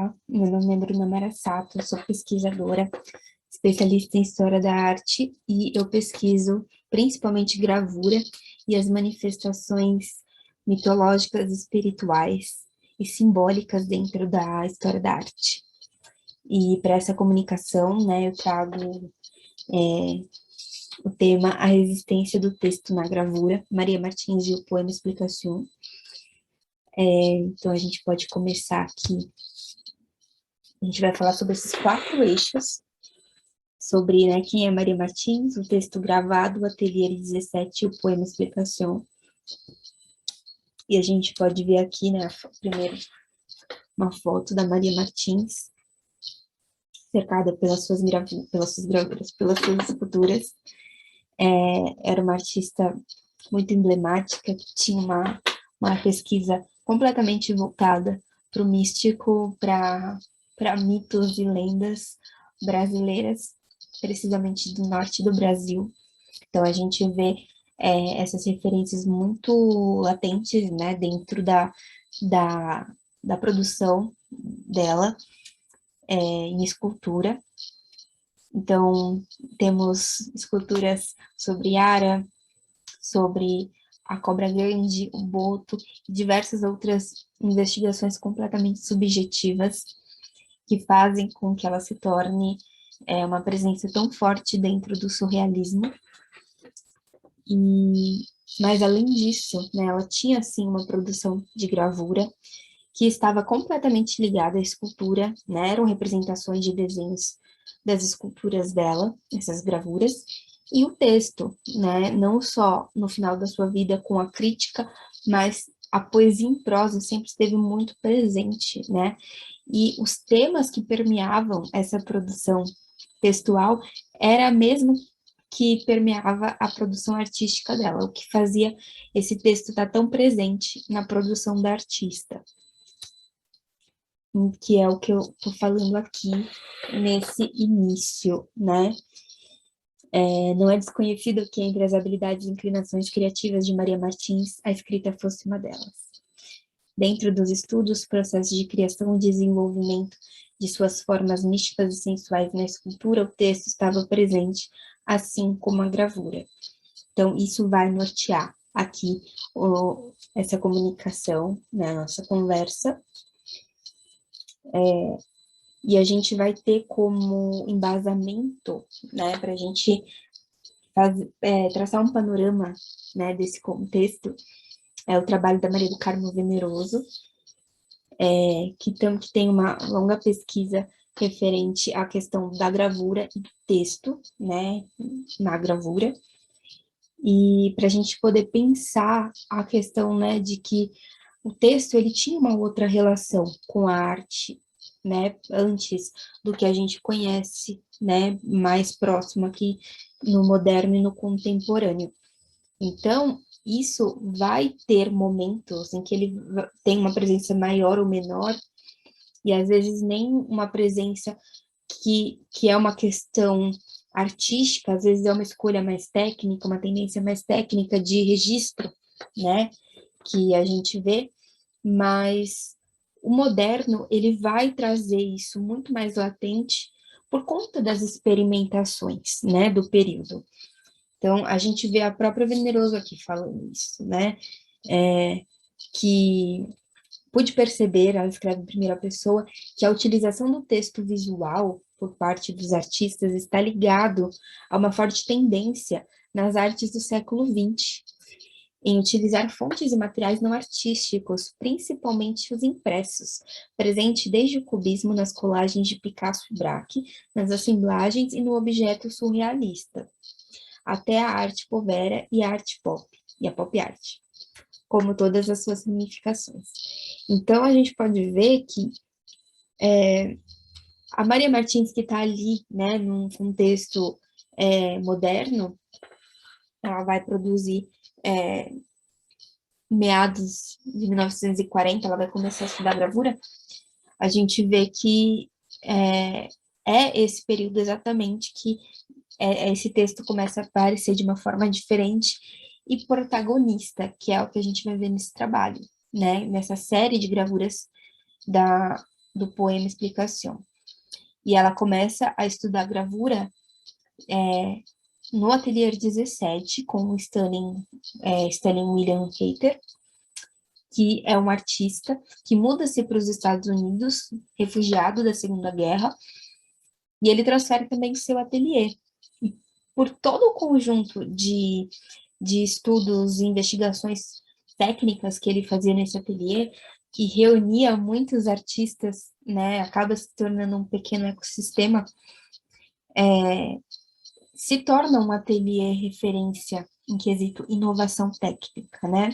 Olá, meu nome é Bruna Marasato, sou pesquisadora, especialista em História da Arte, e eu pesquiso principalmente gravura e as manifestações mitológicas, espirituais e simbólicas dentro da história da arte. E para essa comunicação, né, eu trago o tema A Resistência do Texto na Gravura, Maria Martins e o Poema Explicação. Então, a gente pode começar aqui. A gente vai falar sobre esses 4 eixos, sobre, né, quem é Maria Martins, o texto gravado, o Ateliê 17 e o Poema Explicação. E a gente pode ver aqui, né, primeiro, uma foto da Maria Martins, cercada pelas suas gravuras, pelas suas esculturas. Era uma artista muito emblemática, que tinha uma pesquisa completamente voltada para o místico, para mitos e lendas brasileiras, precisamente do norte do Brasil. Então, a gente vê essas referências muito latentes, né, dentro da produção dela em escultura. Então, temos esculturas sobre Ara, sobre a cobra grande, o boto, e diversas outras investigações completamente subjetivas que fazem com que ela se torne uma presença tão forte dentro do surrealismo. Mas, além disso, né, ela tinha, sim, uma produção de gravura que estava completamente ligada à escultura, né, eram representações de desenhos das esculturas dela, essas gravuras, e o texto, né, não só no final da sua vida com a crítica, mas a poesia em prosa sempre esteve muito presente, né, e os temas que permeavam essa produção textual era a mesma que permeava a produção artística dela, o que fazia esse texto estar tão presente na produção da artista, que é o que eu estou falando aqui nesse início, né? Não é desconhecido que entre as habilidades e inclinações criativas de Maria Martins, a escrita fosse uma delas. Dentro dos estudos, processos de criação e desenvolvimento de suas formas místicas e sensuais na escultura, o texto estava presente, assim como a gravura. Então, isso vai nortear aqui essa comunicação, né, a nossa conversa, e a gente vai ter como embasamento, né, para a gente traçar um panorama, né, desse contexto, o trabalho da Maria do Carmo Veneroso, que tem uma longa pesquisa referente à questão da gravura e do texto, né, na gravura, e para a gente poder pensar a questão, né, de que o texto ele tinha uma outra relação com a arte, né, antes do que a gente conhece, né, mais próximo aqui no moderno e no contemporâneo. Então, isso vai ter momentos em que ele tem uma presença maior ou menor, e às vezes nem uma presença que é uma questão artística, às vezes é uma escolha mais técnica, uma tendência mais técnica de registro, né, que a gente vê, mas o moderno, ele vai trazer isso muito mais latente por conta das experimentações, né, do período. Então, a gente vê a própria Veneroso aqui falando isso, né, que pude perceber, ela escreve em primeira pessoa, que a utilização do texto visual por parte dos artistas está ligado a uma forte tendência nas artes do século XX, em utilizar fontes e materiais não artísticos, principalmente os impressos, presente desde o cubismo nas colagens de Picasso e Braque, nas assemblagens e no objeto surrealista, até a arte povera e a arte pop, e a pop art, como todas as suas ramificações. Então, a gente pode ver que a Maria Martins, que está ali, né, num contexto moderno, ela vai produzir meados de 1940, ela vai começar a estudar gravura, a gente vê que esse período exatamente que esse texto começa a aparecer de uma forma diferente e protagonista, que é o que a gente vai ver nesse trabalho, né? Nessa série de gravuras do poema Explicação. E ela começa a estudar gravura no Ateliê 17, com o Stanley William Hayter, que é um artista que muda-se para os Estados Unidos, refugiado da Segunda Guerra, e ele transfere também o seu ateliê. E por todo o conjunto de estudos e investigações técnicas que ele fazia nesse ateliê, que reunia muitos artistas, né, acaba se tornando um pequeno ecossistema, se torna um ateliê referência em quesito inovação técnica, né?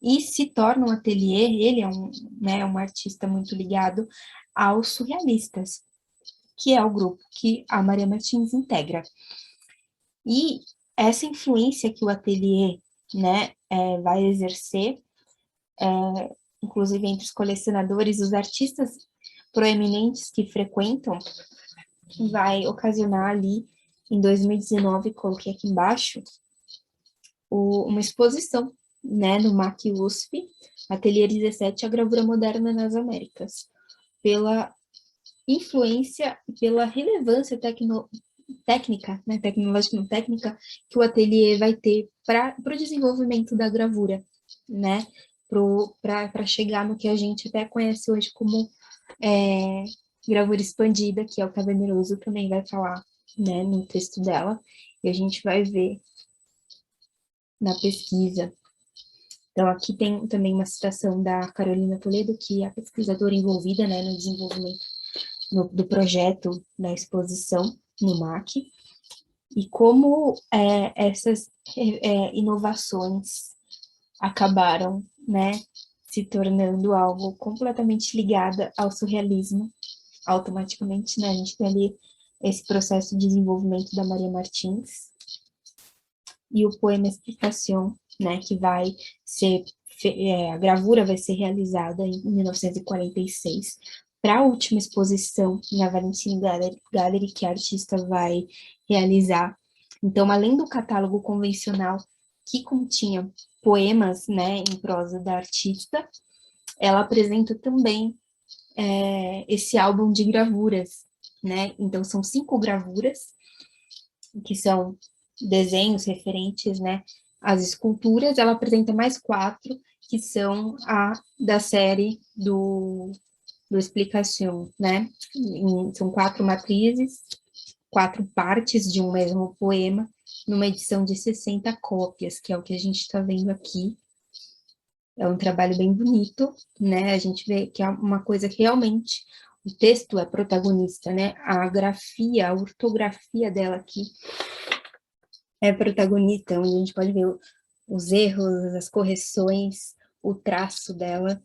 E se torna um ateliê, ele é um artista muito ligado aos surrealistas, que é o grupo que a Maria Martins integra. E essa influência que o ateliê, né, vai exercer, inclusive entre os colecionadores, os artistas proeminentes que frequentam, vai ocasionar ali, em 2019, coloquei aqui embaixo, uma exposição, né, no MAC USP, Ateliê 17, a gravura moderna nas Américas, pela influência e pela relevância técnica, né, tecnológico-técnica que o ateliê vai ter para o desenvolvimento da gravura, né, para chegar no que a gente até conhece hoje como gravura expandida, que é o que a Veneroso também vai falar, né, no texto dela, e a gente vai ver na pesquisa. Então, aqui tem também uma citação da Carolina Toledo, que é a pesquisadora envolvida, né, no desenvolvimento do projeto da exposição no MAC, e como essas inovações acabaram, né, se tornando algo completamente ligado ao surrealismo, automaticamente, né, a gente tem ali esse processo de desenvolvimento da Maria Martins, e o poema Explicação, né, que vai ser, a gravura vai ser realizada em 1946, para a última exposição na Valentine Gallery, que a artista vai realizar. Então, além do catálogo convencional, que continha poemas, né, em prosa da artista, ela apresenta também esse álbum de gravuras, né, então são 5 gravuras, que são desenhos referentes, né, às esculturas. Ela apresenta mais 4, que são da série do Explicação, né, são 4 matrizes, 4 partes de um mesmo poema, numa edição de 60 cópias, que é o que a gente está vendo aqui. É um trabalho bem bonito, né, a gente vê que é uma coisa que realmente o texto é protagonista, né, a grafia, a ortografia dela aqui é protagonista, onde a gente pode ver os erros, as correções, o traço dela.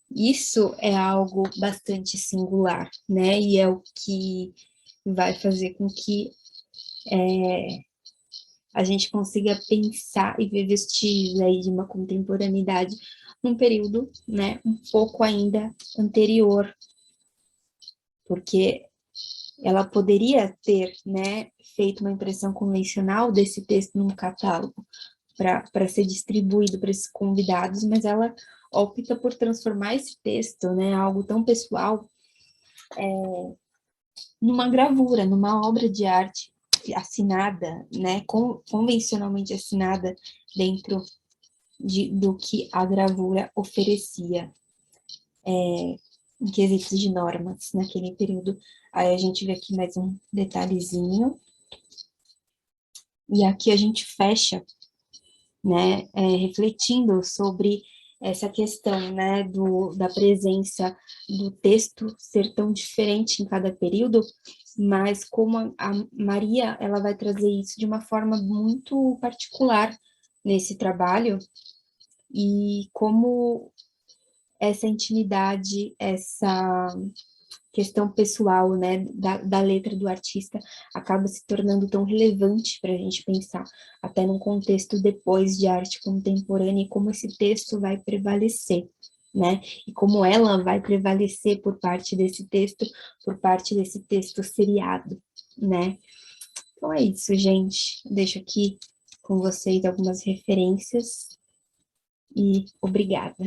Isso é algo bastante singular, né? E é o que vai fazer com que a gente consiga pensar e ver vestígios aí de uma contemporaneidade num período, né, um pouco ainda anterior, porque ela poderia ter, né, feito uma impressão convencional desse texto num catálogo para ser distribuído para esses convidados, mas ela opta por transformar esse texto, né, algo tão pessoal, numa gravura, numa obra de arte assinada, né, convencionalmente assinada dentro do que a gravura oferecia, em quesitos de normas naquele período. Aí a gente vê aqui mais um detalhezinho, e aqui a gente fecha, né, refletindo sobre essa questão, né, da presença do texto ser tão diferente em cada período, mas como a Maria, ela vai trazer isso de uma forma muito particular nesse trabalho, e como essa intimidade, essa questão pessoal, né, da letra do artista acaba se tornando tão relevante para a gente pensar, até num contexto depois de arte contemporânea, e como esse texto vai prevalecer, né, e como ela vai prevalecer por parte desse texto seriado, né. Então é isso, gente. Deixo aqui com vocês algumas referências e obrigada.